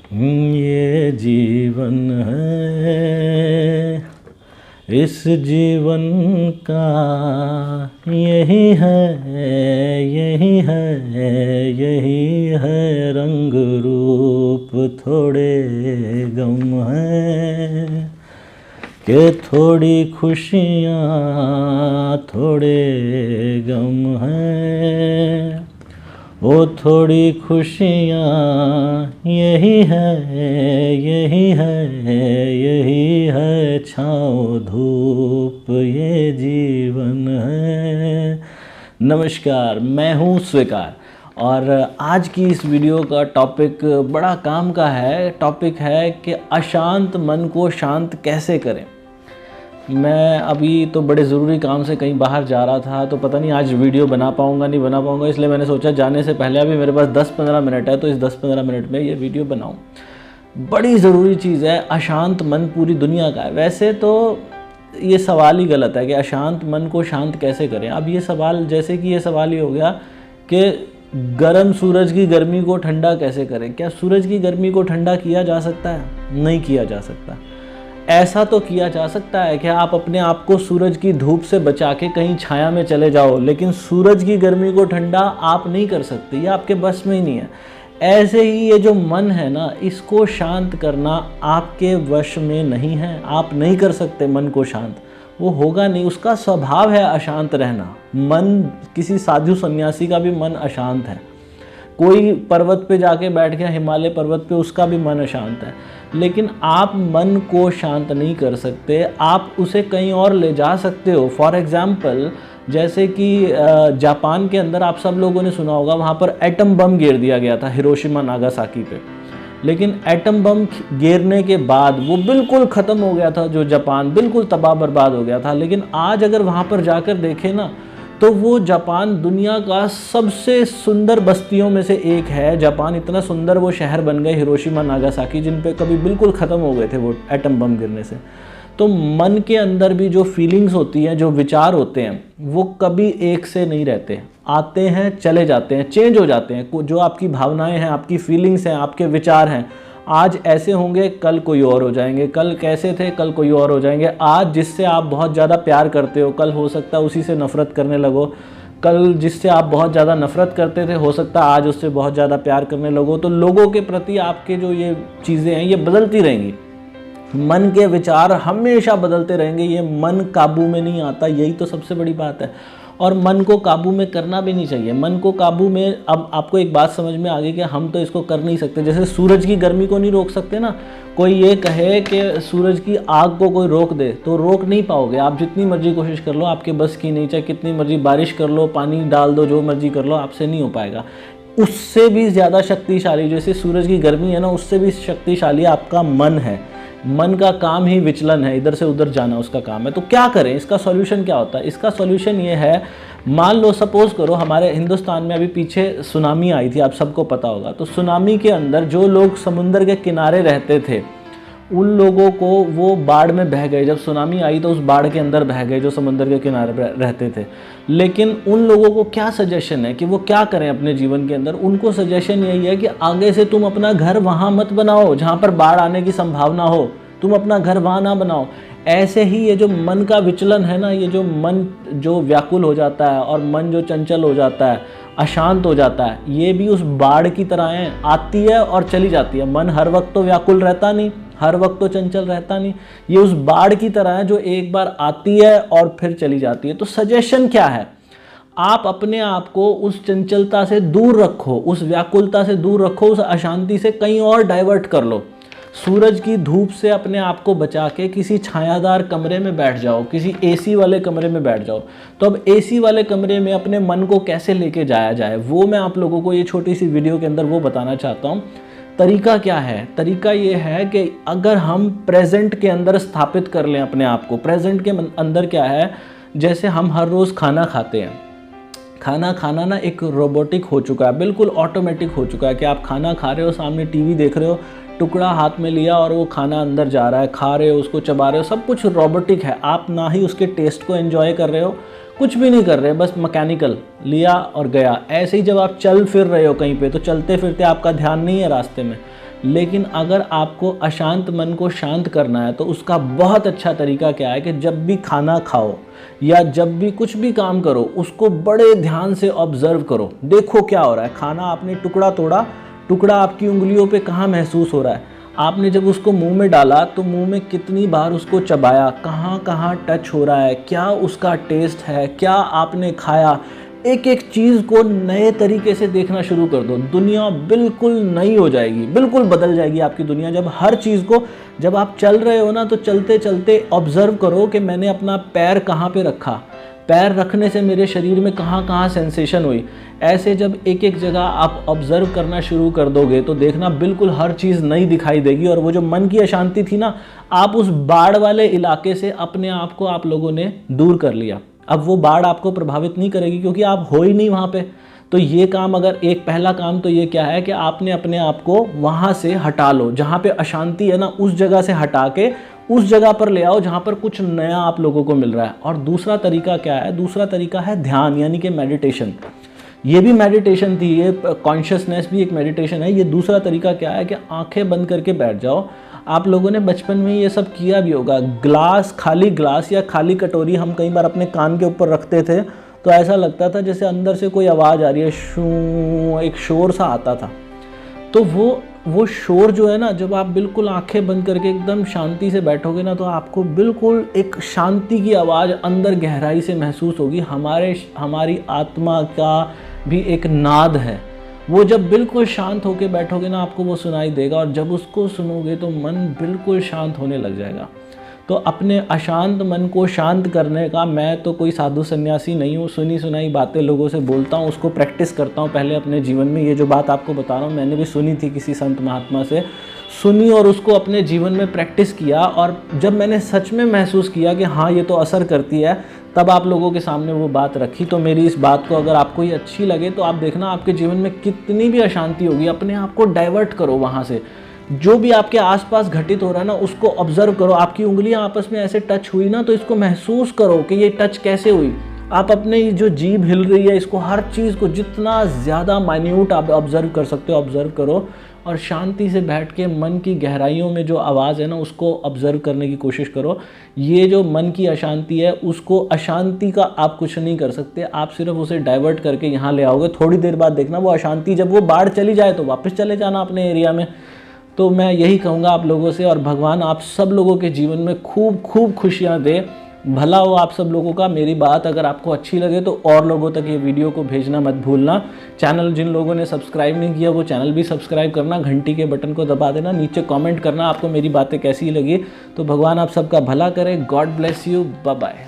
ये जीवन है, इस जीवन का यही है, यही है, यही है रंग रूप। थोड़े गम है कि थोड़ी खुशियाँ, थोड़े गम है, वो थोड़ी खुशियाँ यही है, यही है, यही है छाँव धूप, ये जीवन है। नमस्कार, मैं हूँ स्वीकार और आज की इस वीडियो का टॉपिक बड़ा काम का है। टॉपिक है कि अशांत मन को शांत कैसे करें। मैं अभी तो बड़े ज़रूरी काम से कहीं बाहर जा रहा था, तो पता नहीं आज वीडियो बना पाऊँगा नहीं बना पाऊँगा, इसलिए मैंने सोचा जाने से पहले अभी मेरे पास 10-15 मिनट है, तो इस 10-15 मिनट में ये वीडियो बनाऊँ। बड़ी ज़रूरी चीज़ है, अशांत मन पूरी दुनिया का है। वैसे तो ये सवाल ही गलत है कि अशांत मन को शांत कैसे करें। अब ये सवाल जैसे कि ये सवाल ही हो गया कि गर्म सूरज की गर्मी को ठंडा कैसे करें। क्या सूरज की गर्मी को ठंडा किया जा सकता है? नहीं किया जा सकता। ऐसा तो किया जा सकता है कि आप अपने आप को सूरज की धूप से बचा के कहीं छाया में चले जाओ, लेकिन सूरज की गर्मी को ठंडा आप नहीं कर सकते, ये आपके बस में ही नहीं है। ऐसे ही ये जो मन है ना, इसको शांत करना आपके वश में नहीं है। आप नहीं कर सकते मन को शांत, वो होगा नहीं। उसका स्वभाव है अशांत रहना। मन, किसी साधु सन्यासी का भी मन अशांत है। कोई पर्वत पे जाके बैठ गया, हिमालय पर्वत पे, उसका भी मन अशांत है। लेकिन आप मन को शांत नहीं कर सकते, आप उसे कहीं और ले जा सकते हो। फॉर एग्ज़ाम्पल, जैसे कि जापान के अंदर आप सब लोगों ने सुना होगा, वहाँ पर एटम बम गिर दिया गया था हिरोशिमा नागासाकी पे। लेकिन एटम बम गिरने के बाद वो बिल्कुल ख़त्म हो गया था, जो जापान बिल्कुल तबाह बर्बाद हो गया था। लेकिन आज अगर वहाँ पर जाकर देखें ना, तो वो जापान दुनिया का सबसे सुंदर बस्तियों में से एक है। जापान इतना सुंदर वो शहर बन गए हिरोशिमा नागासाकी, जिन पे कभी बिल्कुल ख़त्म हो गए थे वो एटम बम गिरने से। तो मन के अंदर भी जो फीलिंग्स होती हैं, जो विचार होते हैं, वो कभी एक से नहीं रहते। आते हैं, चले जाते हैं, चेंज हो जाते हैं। जो आपकी भावनाएं हैं, आपकी फीलिंग्स हैं, आपके विचार हैं, आज ऐसे होंगे, कल कोई और हो जाएंगे। कल कैसे थे, कल कोई और हो जाएंगे। आज जिससे आप बहुत ज़्यादा प्यार करते हो, कल हो सकता है उसी से नफ़रत करने लगो। कल जिससे आप बहुत ज़्यादा नफ़रत करते थे, हो सकता है आज उससे बहुत ज़्यादा प्यार करने लगो। तो लोगों के प्रति आपके जो ये चीज़ें हैं, ये बदलती रहेंगी। मन के विचार हमेशा बदलते रहेंगे। ये मन काबू में नहीं आता, यही तो सबसे बड़ी बात है। और मन को काबू में करना भी नहीं चाहिए। मन को काबू में, अब आपको एक बात समझ में आ गई कि हम तो इसको कर नहीं सकते। जैसे सूरज की गर्मी को नहीं रोक सकते ना। कोई ये कहे कि सूरज की आग को कोई रोक दे, तो रोक नहीं पाओगे। आप जितनी मर्जी कोशिश कर लो, आपके बस की नहीं। चाहे कितनी मर्जी बारिश कर लो, पानी डाल दो, जो मर्जी कर लो, आपसे नहीं हो पाएगा। उससे भी ज़्यादा शक्तिशाली, जैसे सूरज की गर्मी है ना, उससे भी शक्तिशाली आपका मन है। मन का काम ही विचलन है, इधर से उधर जाना उसका काम है। तो क्या करें, इसका सॉल्यूशन क्या होता है? इसका सॉल्यूशन ये है, मान लो सपोज करो हमारे हिंदुस्तान में अभी पीछे सुनामी आई थी, आप सबको पता होगा। तो सुनामी के अंदर जो लोग समुंदर के किनारे रहते थे, उन लोगों को वो बाढ़ में बह गए। जब सुनामी आई तो उस बाढ़ के अंदर बह गए जो समुद्र के किनारे रहते थे। लेकिन उन लोगों को क्या सजेशन है कि वो क्या करें अपने जीवन के अंदर? उनको सजेशन यही है कि आगे से तुम अपना घर वहाँ मत बनाओ जहाँ पर बाढ़ आने की संभावना हो। तुम अपना घर वहाँ ना बनाओ। ऐसे ही ये जो मन का विचलन है ना, ये जो मन जो व्याकुल हो जाता है और मन जो चंचल हो जाता है, अशांत हो जाता है, ये भी उस बाढ़ की तरह है, आती है और चली जाती है। मन हर वक्त तो व्याकुल रहता नहीं, हर वक्त तो चंचल रहता नहीं। ये उस बाढ़ की तरह है जो एक बार आती है और फिर चली जाती है। तो सजेशन क्या है? आप अपने आप को उस चंचलता से दूर रखो, उस व्याकुलता से दूर रखो, उस अशांति से कहीं और डाइवर्ट कर लो। सूरज की धूप से अपने आप को बचा के किसी छायादार कमरे में बैठ जाओ, किसी एसी वाले कमरे में बैठ जाओ। तो अब एसी वाले कमरे में अपने मन को कैसे लेके जाया जाए, वो मैं आप लोगों को ये छोटी सी वीडियो के अंदर वो बताना चाहता हूँ। तरीका क्या है? तरीका ये है कि अगर हम प्रेजेंट के अंदर स्थापित कर लें अपने आप को। प्रेजेंट के अंदर क्या है, जैसे हम हर रोज़ खाना खाते हैं। खाना खाना ना एक रोबोटिक हो चुका है, बिल्कुल ऑटोमेटिक हो चुका है कि आप खाना खा रहे हो, सामने टीवी देख रहे हो, टुकड़ा हाथ में लिया और वो खाना अंदर जा रहा है, खा रहे हो, उसको चबा रहे हो, सब कुछ रोबोटिक है। आप ना ही उसके टेस्ट को एंजॉय कर रहे हो, कुछ भी नहीं कर रहे, बस मैकेनिकल लिया और गया। ऐसे ही जब आप चल फिर रहे हो कहीं पे, तो चलते फिरते आपका ध्यान नहीं है रास्ते में। लेकिन अगर आपको अशांत मन को शांत करना है तो उसका बहुत अच्छा तरीका क्या है कि जब भी खाना खाओ या जब भी कुछ भी काम करो, उसको बड़े ध्यान से ऑब्जर्व करो। देखो क्या हो रहा है। खाना आपने टुकड़ा तोड़ा, टुकड़ा आपकी उंगलियों पे कहाँ महसूस हो रहा है, आपने जब उसको मुंह में डाला तो मुंह में कितनी बार उसको चबाया, कहाँ कहाँ टच हो रहा है, क्या उसका टेस्ट है, क्या आपने खाया। एक एक चीज़ को नए तरीके से देखना शुरू कर दो, दुनिया बिल्कुल नई हो जाएगी, बिल्कुल बदल जाएगी आपकी दुनिया। जब हर चीज़ को, जब आप चल रहे हो ना, तो चलते चलते ऑब्ज़र्व करो कि मैंने अपना पैर कहाँ पे रखा, पैर रखने से मेरे शरीर में कहाँ कहाँ सेंसेशन हुई। ऐसे जब एक एक जगह आप ऑब्ज़र्व करना शुरू कर दोगे तो देखना बिल्कुल हर चीज़ नई दिखाई देगी। और वो जो मन की अशांति थी ना, आप उस बाढ़ वाले इलाके से अपने आप को आप लोगों ने दूर कर लिया। अब वो बाढ़ आपको प्रभावित नहीं करेगी क्योंकि आप हो ही नहीं वहाँ पे। तो ये काम, अगर एक पहला काम तो ये क्या है कि आपने अपने आप को वहाँ से हटा लो, जहाँ पे अशांति है ना, उस जगह से हटा के उस जगह पर ले आओ जहाँ पर कुछ नया आप लोगों को मिल रहा है। और दूसरा तरीका क्या है? दूसरा तरीका है ध्यान, यानी कि मेडिटेशन। ये भी मेडिटेशन थी, ये कॉन्शियसनेस भी एक मेडिटेशन है। ये दूसरा तरीका क्या है कि आंखें बंद करके बैठ जाओ। आप लोगों ने बचपन में ये सब किया भी होगा। ग्लास, खाली ग्लास या खाली कटोरी हम कई बार अपने कान के ऊपर रखते थे तो ऐसा लगता था जैसे अंदर से कोई आवाज़ आ रही है, शू, एक शोर सा आता था। तो वो शोर जो है ना, जब आप बिल्कुल आंखें बंद करके एकदम शांति से बैठोगे ना, तो आपको बिल्कुल एक शांति की आवाज़ अंदर गहराई से महसूस होगी। हमारी आत्मा का भी एक नाद है, वो जब बिल्कुल शांत होके बैठोगे ना, आपको वो सुनाई देगा। और जब उसको सुनोगे तो मन बिल्कुल शांत होने लग जाएगा। तो अपने अशांत मन को शांत करने का, मैं तो कोई साधु सन्यासी नहीं हूँ, सुनी सुनाई बातें लोगों से बोलता हूँ, उसको प्रैक्टिस करता हूँ पहले अपने जीवन में। ये जो बात आपको बता रहा हूँ मैंने भी सुनी थी, किसी संत महात्मा से सुनी और उसको अपने जीवन में प्रैक्टिस किया। और जब मैंने सच में महसूस किया कि हाँ ये तो असर करती है, तब आप लोगों के सामने वो बात रखी। तो मेरी इस बात को अगर आपको ये अच्छी लगे तो आप देखना आपके जीवन में कितनी भी अशांति होगी, अपने आप को डाइवर्ट करो वहाँ से। जो भी आपके आसपास घटित हो रहा है ना, उसको ऑब्जर्व करो। आपकी उंगलियां आपस में ऐसे टच हुई ना, तो इसको महसूस करो कि ये टच कैसे हुई। आप अपने जो जीभ हिल रही है, इसको, हर चीज़ को जितना ज़्यादा माइन्यूट आप ऑब्जर्व कर सकते हो ऑब्जर्व करो। और शांति से बैठ के मन की गहराइयों में जो आवाज़ है ना, उसको ऑब्जर्व करने की कोशिश करो। ये जो मन की अशांति है, उसको, अशांति का आप कुछ नहीं कर सकते, आप सिर्फ उसे डाइवर्ट करके यहाँ ले आओगे। थोड़ी देर बाद देखना वो अशांति, जब वो बाढ़ चली जाए तो वापस चले जाना अपने एरिया में। तो मैं यही कहूँगा आप लोगों से, और भगवान आप सब लोगों के जीवन में खूब खूब खुशियाँ दे, भला हो आप सब लोगों का। मेरी बात अगर आपको अच्छी लगे तो और लोगों तक ये वीडियो को भेजना मत भूलना। चैनल, जिन लोगों ने सब्सक्राइब नहीं किया वो चैनल भी सब्सक्राइब करना, घंटी के बटन को दबा देना, नीचे कमेंट करना आपको मेरी बातें कैसी लगी। तो भगवान आप सबका भला करे। God bless you. Bye bye.